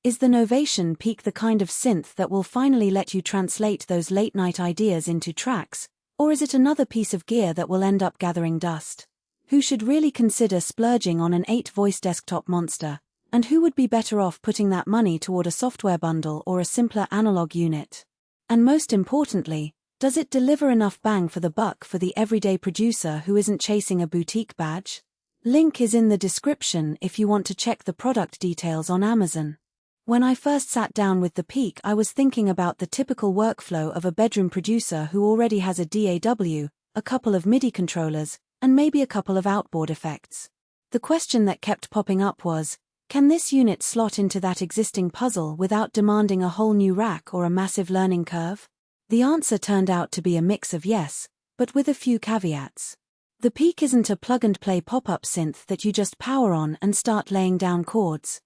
Is the Novation Peak the kind of synth that will finally let you translate those late-night ideas into tracks, or is it another piece of gear that will end up gathering dust? Who should really consider splurging on an 8-voice desktop monster, and who would be better off putting that money toward a software bundle or a simpler analog unit? And most importantly, does it deliver enough bang for the buck for the everyday producer who isn't chasing a boutique badge? Link is in the description if you want to check the product details on Amazon. When I first sat down with the Peak, I was thinking about the typical workflow of a bedroom producer who already has a DAW, a couple of MIDI controllers, and maybe a couple of outboard effects. The question that kept popping up was, can this unit slot into that existing puzzle without demanding a whole new rack or a massive learning curve? The answer turned out to be a mix of yes, but with a few caveats. The Peak isn't a plug-and-play pop-up synth that you just power on and start laying down chords.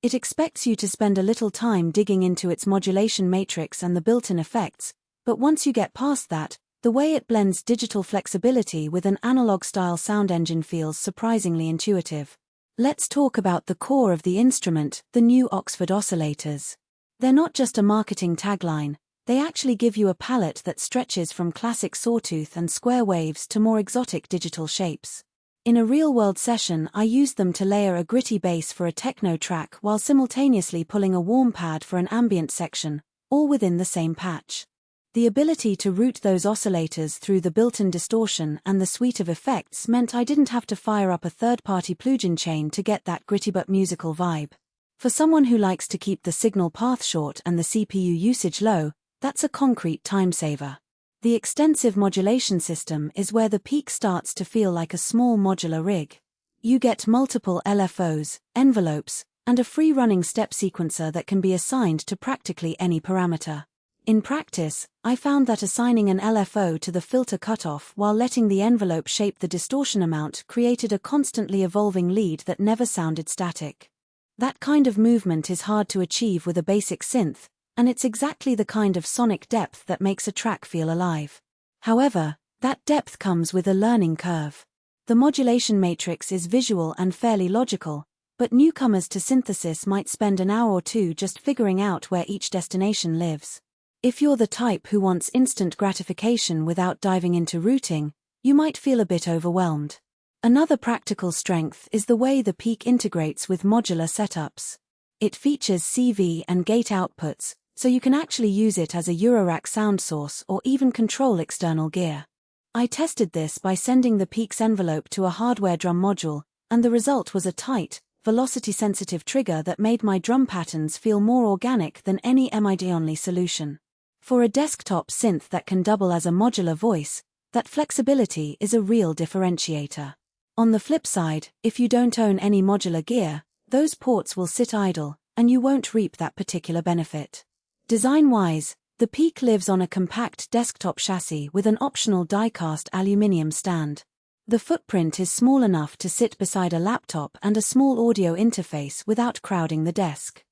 It expects you to spend a little time digging into its modulation matrix and the built-in effects, but once you get past that, the way it blends digital flexibility with an analog-style sound engine feels surprisingly intuitive. Let's talk about the core of the instrument, the new Oxford oscillators. They're not just a marketing tagline, they actually give you a palette that stretches from classic sawtooth and square waves to more exotic digital shapes. In a real-world session, I used them to layer a gritty bass for a techno track while simultaneously pulling a warm pad for an ambient section, all within the same patch. The ability to route those oscillators through the built-in distortion and the suite of effects meant I didn't have to fire up a third-party plugin chain to get that gritty but musical vibe. For someone who likes to keep the signal path short and the CPU usage low, that's a concrete time saver. The extensive modulation system is where the Peak starts to feel like a small modular rig. You get multiple LFOs, envelopes, and a free-running step sequencer that can be assigned to practically any parameter. In practice, I found that assigning an LFO to the filter cutoff while letting the envelope shape the distortion amount created a constantly evolving lead that never sounded static. That kind of movement is hard to achieve with a basic synth, and it's exactly the kind of sonic depth that makes a track feel alive. However, that depth comes with a learning curve. The modulation matrix is visual and fairly logical, but newcomers to synthesis might spend an hour or two just figuring out where each destination lives. If you're the type who wants instant gratification without diving into routing, you might feel a bit overwhelmed. Another practical strength is the way the Peak integrates with modular setups. It features CV and gate outputs, so you can actually use it as a Eurorack sound source or even control external gear. I tested this by sending the Peak's envelope to a hardware drum module, and the result was a tight, velocity-sensitive trigger that made my drum patterns feel more organic than any MIDI-only solution. For a desktop synth that can double as a modular voice, that flexibility is a real differentiator. On the flip side, if you don't own any modular gear, those ports will sit idle, and you won't reap that particular benefit. Design-wise, the Peak lives on a compact desktop chassis with an optional die-cast aluminium stand. The footprint is small enough to sit beside a laptop and a small audio interface without crowding the desk.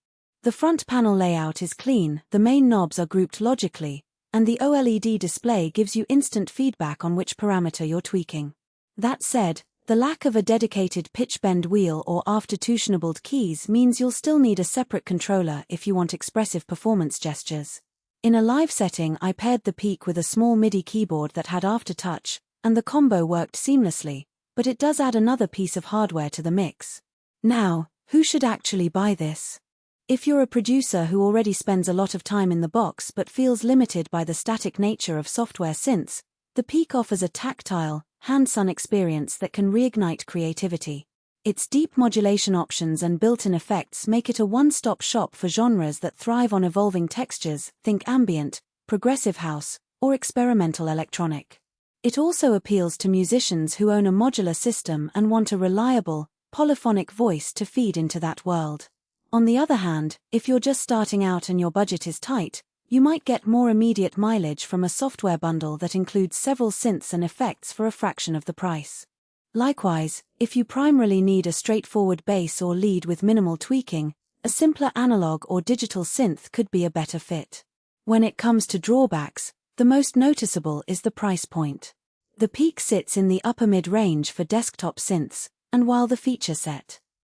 The front panel layout is clean, the main knobs are grouped logically, and the OLED display gives you instant feedback on which parameter you're tweaking. That said, the lack of a dedicated pitch bend wheel or after-tunable keys means you'll still need a separate controller if you want expressive performance gestures. In a live setting, I paired the Peak with a small MIDI keyboard that had aftertouch, and the combo worked seamlessly, but it does add another piece of hardware to the mix. Now, who should actually buy this? If you're a producer who already spends a lot of time in the box but feels limited by the static nature of software synths, the Peak offers a tactile, hands-on experience that can reignite creativity. Its deep modulation options and built-in effects make it a one-stop shop for genres that thrive on evolving textures, think ambient, progressive house, or experimental electronic. It also appeals to musicians who own a modular system and want a reliable, polyphonic voice to feed into that world. On the other hand, if you're just starting out and your budget is tight, you might get more immediate mileage from a software bundle that includes several synths and effects for a fraction of the price. Likewise, if you primarily need a straightforward bass or lead with minimal tweaking, a simpler analog or digital synth could be a better fit. When it comes to drawbacks, the most noticeable is the price point. The Peak sits in the upper mid-range for desktop synths, and while the feature set